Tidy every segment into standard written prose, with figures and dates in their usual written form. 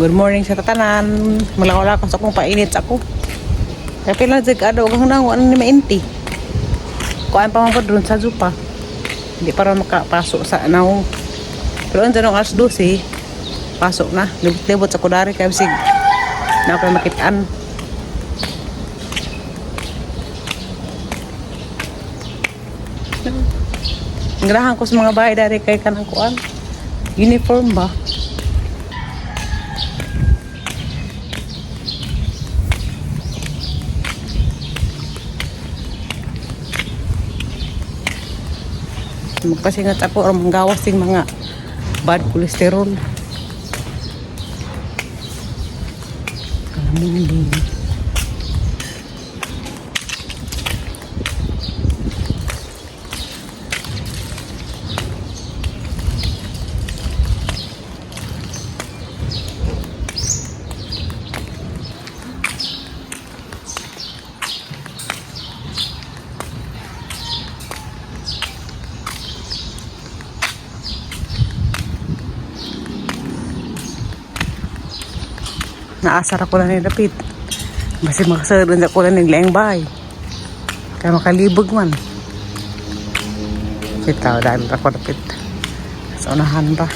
Good morning sa tatanan. Malakaw-lakaw sa akong painit sa ako. Kaya pila ado hanggang nang ano ni mainti. Kuan pa man po doon sa Zupa. Hindi para makapasok sa anaw. Pero andyan ang alas 12, pasok na. Libot-libot sa kudari kaya sig na ako makitaan. Ngrahan ko sa mga bahay dari kay kanang kuan. Uniform ba? Magpasingat ako or manggawas yung mga bad cholesterol. Alam mo hindi. Naasar ako lang ni Dapit. Basi makasaroon ako lang ng laing bahay. Kaya makalibog man. Kita, dahil ako Dapit. Sa unahan pa.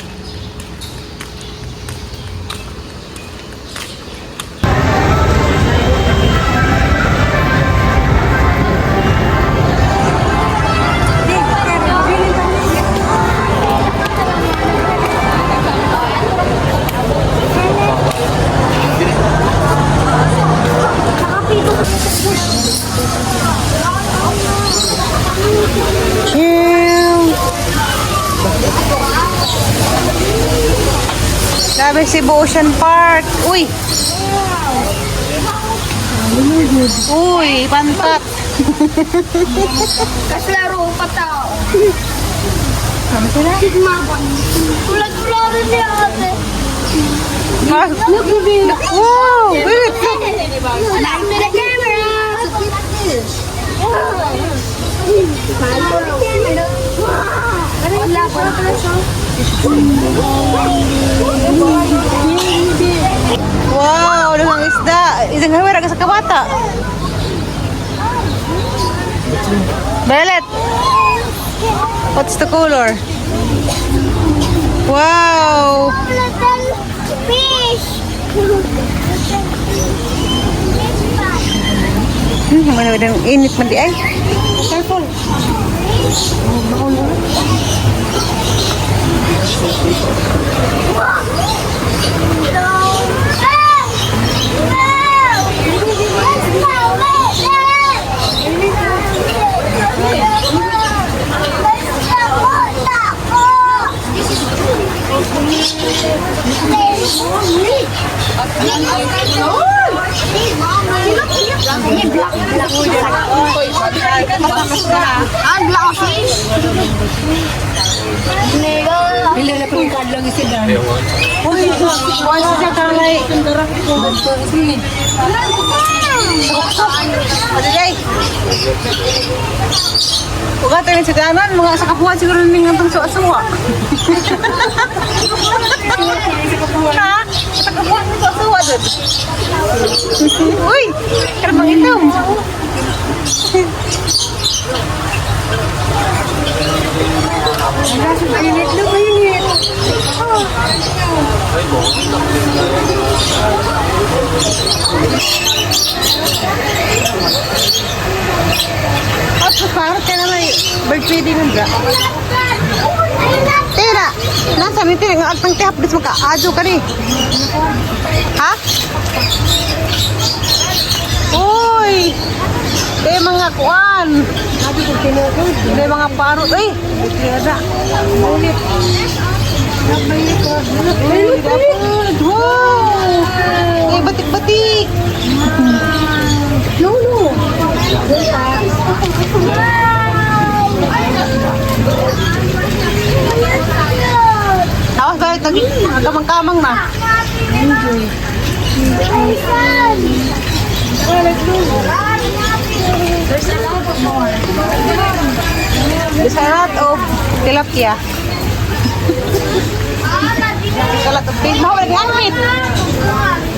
Sabi Cebu Ocean Park. Uy! Uy, pantat. Kaslaro pa tao. Ano sila? Tulad-tulad rin niya ate. Wow! Wait! Like the camera. Wala pa na siya. Wow! Lumang isda. Isang hawara ka sa kabata. Violet! What's the color? Wow! Little fish. Manawin init man di ay. Careful. Bila na pong kadlang isidan. Uy, wala siya kalay. Ano jay? Huwag tayo sa danan, mga sa kapuhan siguro nang itong suwa-suwa. Ha? Sa kapuhan ng suwa-suwa doon. Uy, karabang itom. Mainit na mainit. At sa parang ka na may bird feeding ng bra. Tira, nasa may tira nga agtang tihap bis maka-adyo ka rin. Ha? Uy! Eh mga kuan. Eh mga parot. Uy! Tira. Ulit. Wow! Eh batik-batik. No. Awas balik lagi. Kamang-kamang na. There's a lot of tilapia. There's a lot of fish. Mahal lagi ang meat.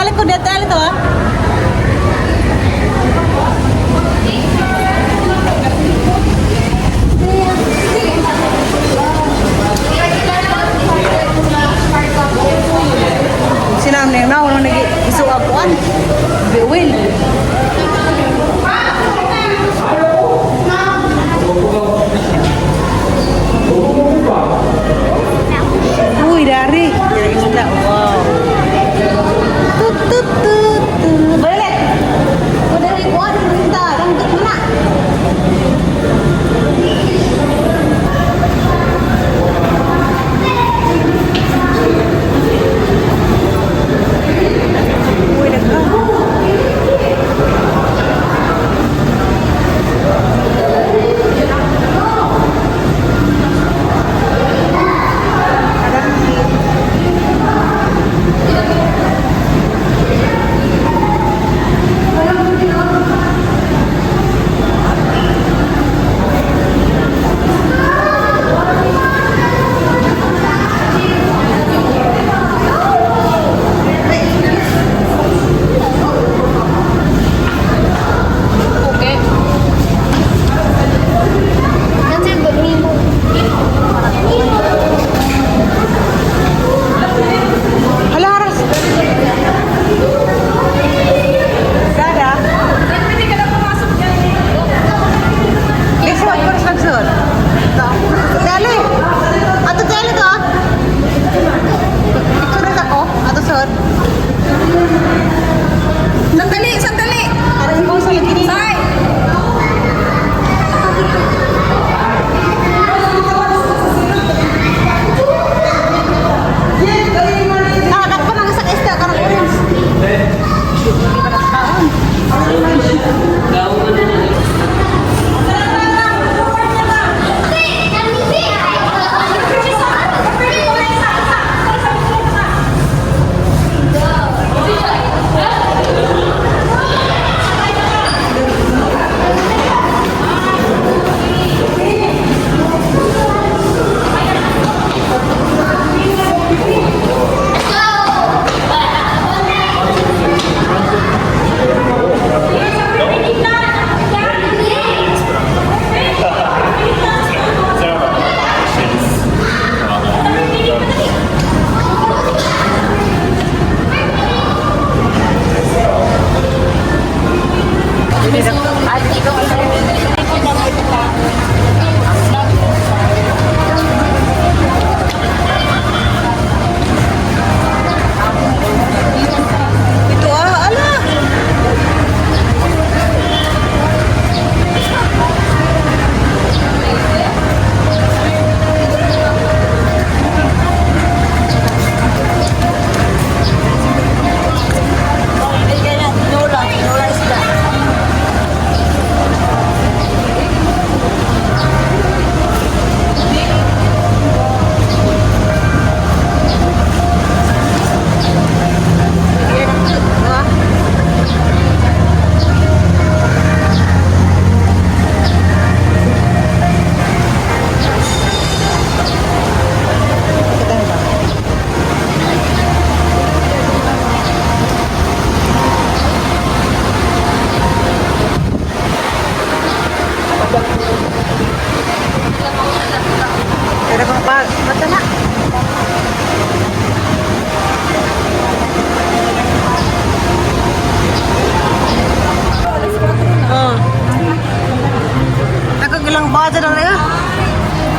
tali ko, dito tali to ah. Sinang nang naon nang isu apuan. Bewil. Uy, dari isda. Wow. Tut tut tut. Balik. Udah ribuan kita, rangkut mana? Uy, daghan.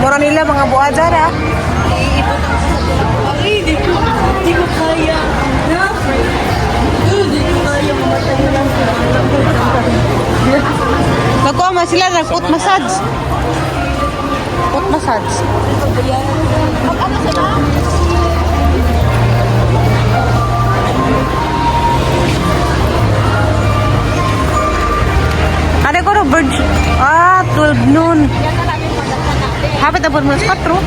Mura nila mga buwaja na. Ay, di ko kaya. Di ko kaya mamatay na lang. Nakuha man sila ng foot massage. Foot massage. Mag-ano sila? Ada ko na bird. 12 noon. Hapit na po mo sa 4.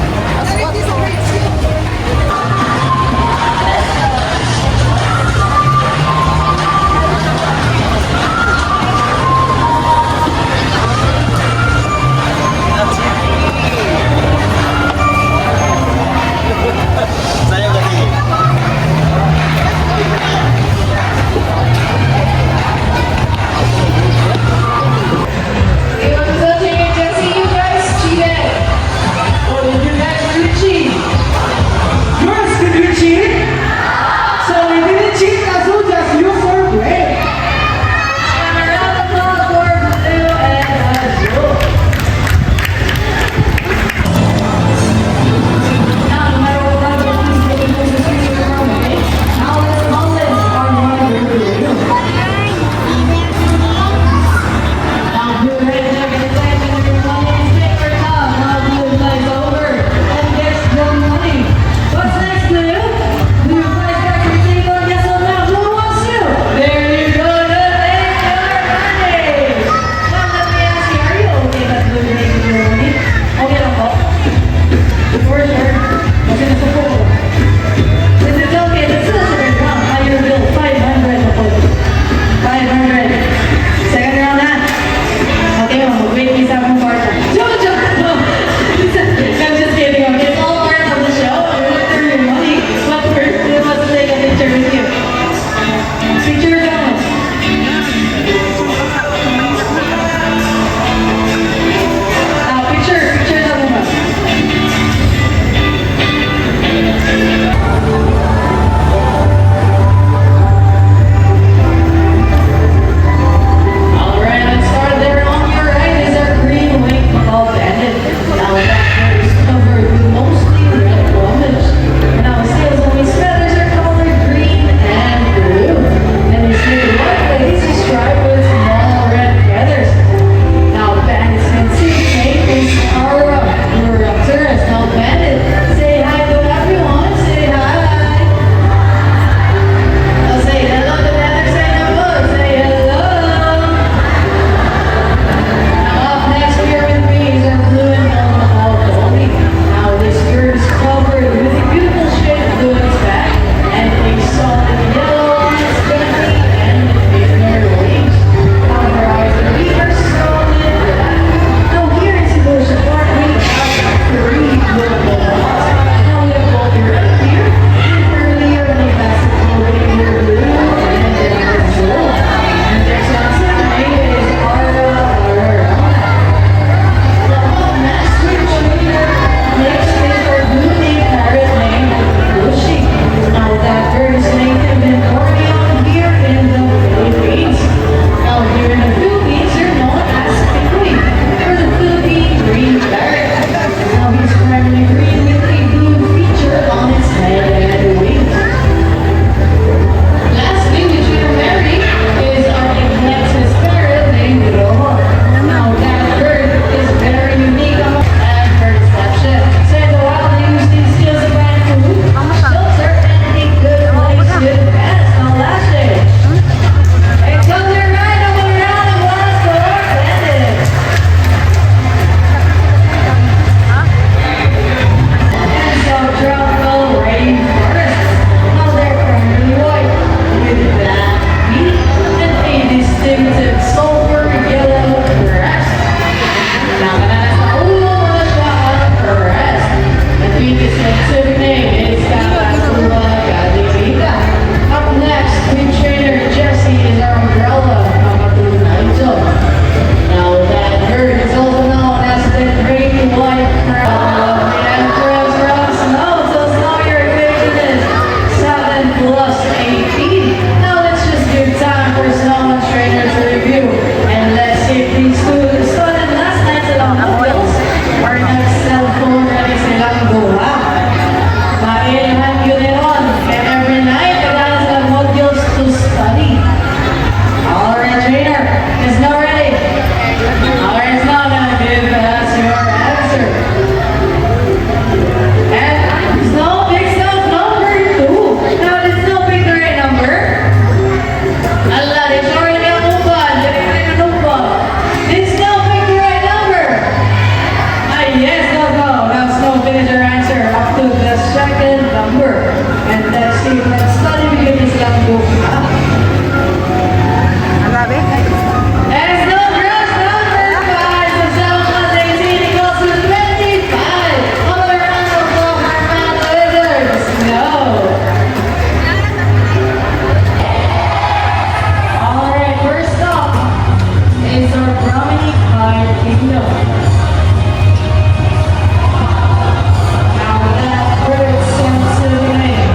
second number. And let's see, let's study because this can go up. Alabi? As numbers, guys, the 718 equals to 25. Another round of applause for our man winners. No. Alright, first up is our brownie card kingdom. Now that first sensitive name.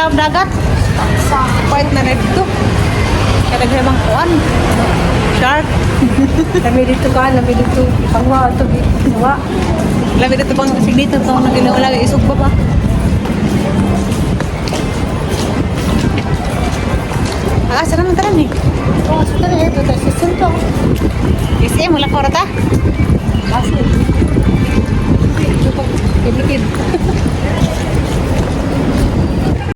ilaw dagat. Pait na red to. Kaya naghibang kuan. Shark. Labi dito ka, labi dito. Pangwa, ito, ginawa. Labi dito pang signito ito. Nagilaw isog ba ba? Asa naman taran eh. Oh, sa tali, ito, ito, sisinto. SM, wala ko rata. Kasi, ito, kiblikid.